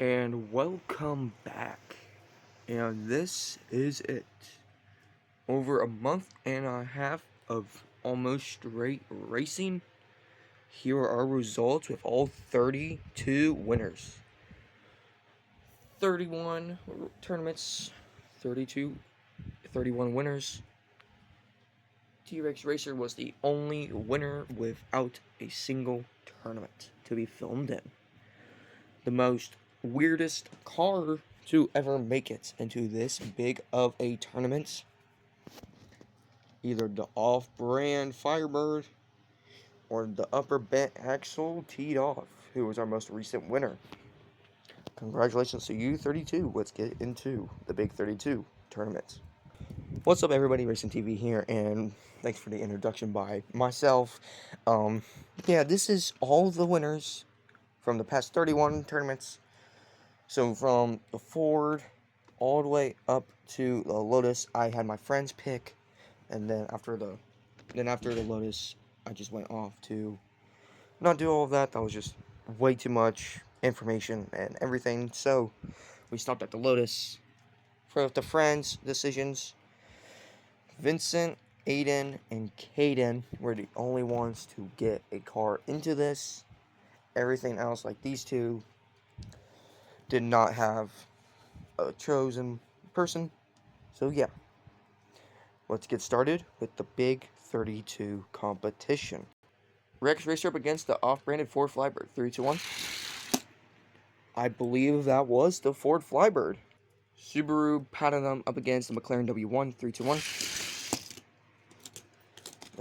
And welcome back. And this is it. Over a month and a half of almost straight racing. Here are our results with all 32 winners. 31 tournaments, 31 winners. T-Rex Racer was the only winner without a single tournament to be filmed in. The most weirdest car to ever make it into this big of a tournament. Either the off-brand Firebird or the upper bent axle teed off, who was our most recent winner. Congratulations to you, 32. Let's get into the big 32 tournament. What's up, everybody? Racing TV here, and thanks for the introduction by myself. This is all the winners from the past 31 tournaments. So from the Ford all the way up to the Lotus, I had my friends pick, and then after the Lotus, I just went off to not do all of that. That was just way too much information and everything. So we stopped at the Lotus. For the friends' decisions, Vincent, Aiden, and Caden were the only ones to get a car into this. Everything else, like these two, did not have a chosen person. So yeah, let's get started with the big 32 competition. Rex Racer up against the off-branded Ford Flybird. 3, 2, 1. I believe that was the Ford Flybird. Subaru Platinum up against the McLaren W1. 3, 2, 1.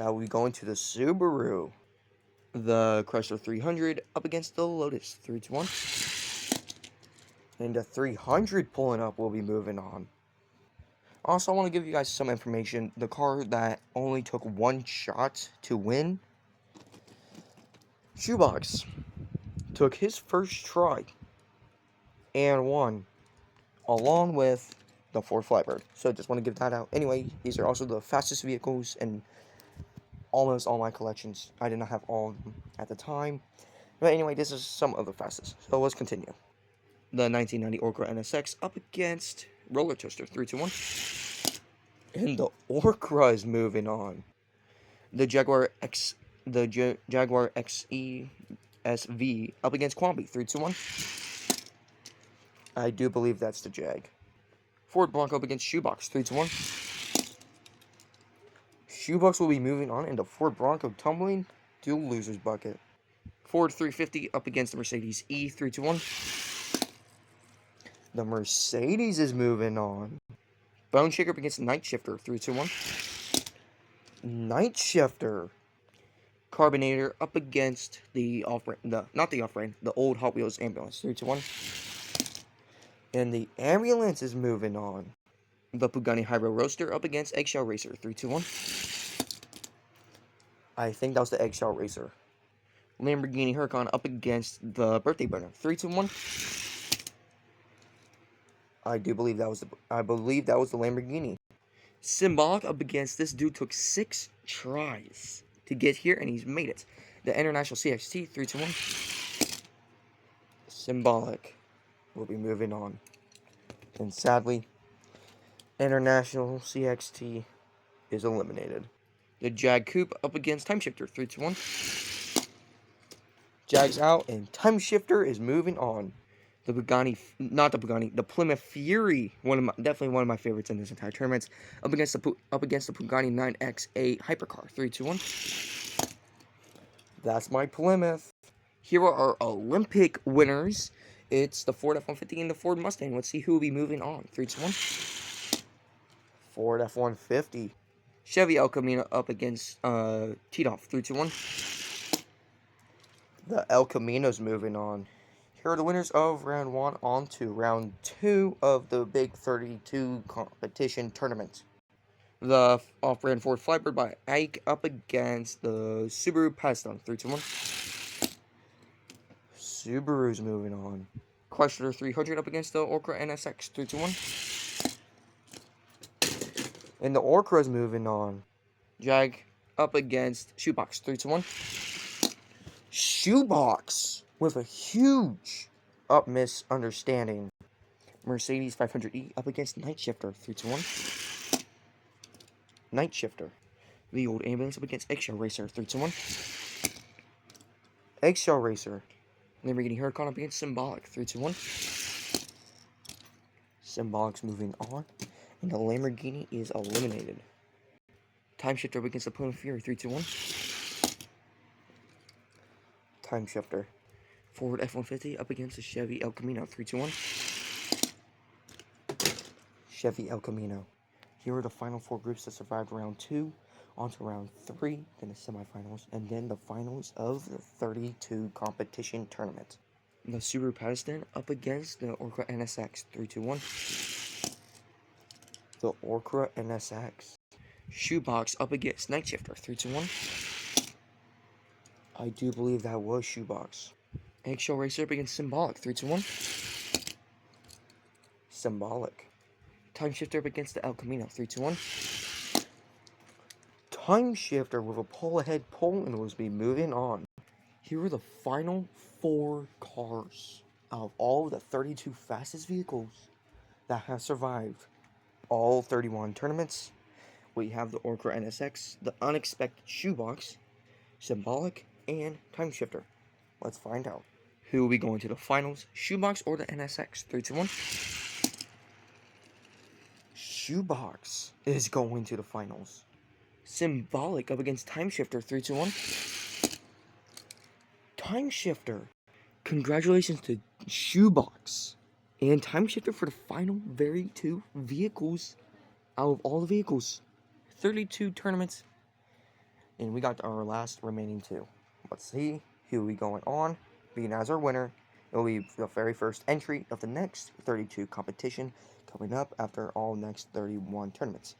Now we go into the Subaru. The Chrysler 300 up against the Lotus. 3, 2, 1. And the 300 pulling up will be moving on. Also, I want to give you guys some information. The car that only took one shot to win, Shoebox, took his first try and won, along with the Ford Flybird. So just want to give that out. Anyway, these are also the fastest vehicles in almost all my collections. I did not have all of them at the time. But anyway, this is some of the fastest. So let's continue. The 1990 Orca NSX up against Roller Toaster. 3, 2, 1. And the Orca is moving on. The Jaguar Jaguar XE SV up against Quambi. 3, 2, 1. I do believe that's the Jag. Ford Bronco up against Shoebox. 3, 2, 1. Shoebox will be moving on, and the Ford Bronco tumbling to loser's bucket. Ford 350 up against the Mercedes E. 3, 2, 1. The Mercedes is moving on. Bone Shaker up against Night Shifter. 3, 2, 1. Night Shifter. Carbonator up against the the old Hot Wheels ambulance. 3, 2, 1. And the ambulance is moving on. The Pagani Hybrid Roadster up against Eggshell Racer. 3, 2, 1. I think that was the Eggshell Racer. Lamborghini Huracan up against the Birthday Burner. 3, 2, 1. I believe that was the Lamborghini. Symbolic up against this dude took 6 tries to get here, and he's made it. The International CXT. 3, 2, 1. Symbolic will be moving on. And sadly, International CXT is eliminated. The Jag Coupe up against Time Shifter. 3, 2, 1. Jag's out, and Time Shifter is moving on. The Plymouth Fury, definitely one of my favorites in this entire tournament, up against the Pagani 9XA Hypercar. 3, 2, 1. That's my Plymouth. Here are our Olympic winners. It's the Ford F-150 and the Ford Mustang. Let's see who will be moving on. 3, 2, 1. Ford F-150. Chevy El Camino up against Titoff. 3, 2, 1. The El Camino's moving on. Here are the winners of round 1 on to round 2 of the big 32 competition tournament. The off-brand Ford Flybird by Ike up against the Subaru Paston. 3, 2, 1. Subaru's moving on. Chrysler 300 up against the Orca NSX. 3, 2, 1. And the Orca's moving on. Jag up against Shoebox. 3, 2, 1. Shoebox with a huge Up misunderstanding. Mercedes 500E up against Night Shifter 3-1. Night Shifter. The old ambulance up against Eggshell Racer 3-1. Eggshell Racer. Lamborghini Huracan up against Symbolic 3-1. Symbolic's moving on, and the Lamborghini is eliminated. Time Shifter up against the Plymouth Fury 3-1. Time Shifter. Ford F-150 up against the Chevy El Camino 3-1. Chevy El Camino. Here are the final 4 groups that survived round 2, on to round 3, then the semifinals, and then the finals of the 32 competition tournament. The Subaru Patterson up against the Orca NSX 3-1. The Orca NSX. Shoebox up against Night Shifter 3-1. I do believe that was Shoebox. Eggshell Racer up against Symbolic 3-1. Symbolic. Time Shifter up against the El Camino 3-1. Time Shifter with a pull ahead pull and will be moving on. Here are the final 4 cars out of all the 32 fastest vehicles that have survived all 31 tournaments. We have the Orca NSX, the Unexpected Shoebox, Symbolic, and Time Shifter. Let's find out. Who will be going to the finals, Shoebox or the NSX? 3-1. Shoebox is going to the finals. Symbolic up against Time Shifter 3-1. Time Shifter. Congratulations to Shoebox and Time Shifter for the final very 2 vehicles out of all the vehicles. 32 tournaments. And we got our last remaining 2. Let's see who will be going on. Being as our winner, it will be the very first entry of the next 32 competition coming up after all next 31 tournaments.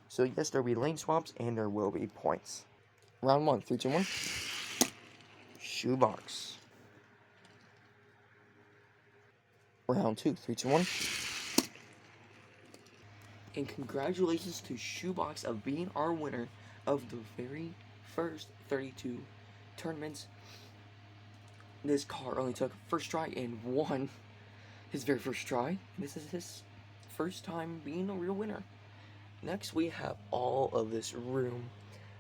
So yes, there will be lane swaps and there will be points. Round 1, 3, 2, 1. Shoebox. Round 2, 3, 2, 1. And congratulations to Shoebox of being our winner of the very first 32 tournaments. This car only took first try and won his very first try. This is his first time being a real winner. Next, we have all of this room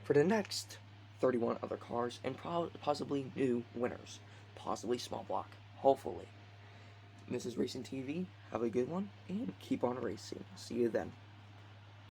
for the next 31 other cars and possibly new winners. Possibly small block. Hopefully. This is Racing TV. Have a good one and keep on racing. See you then.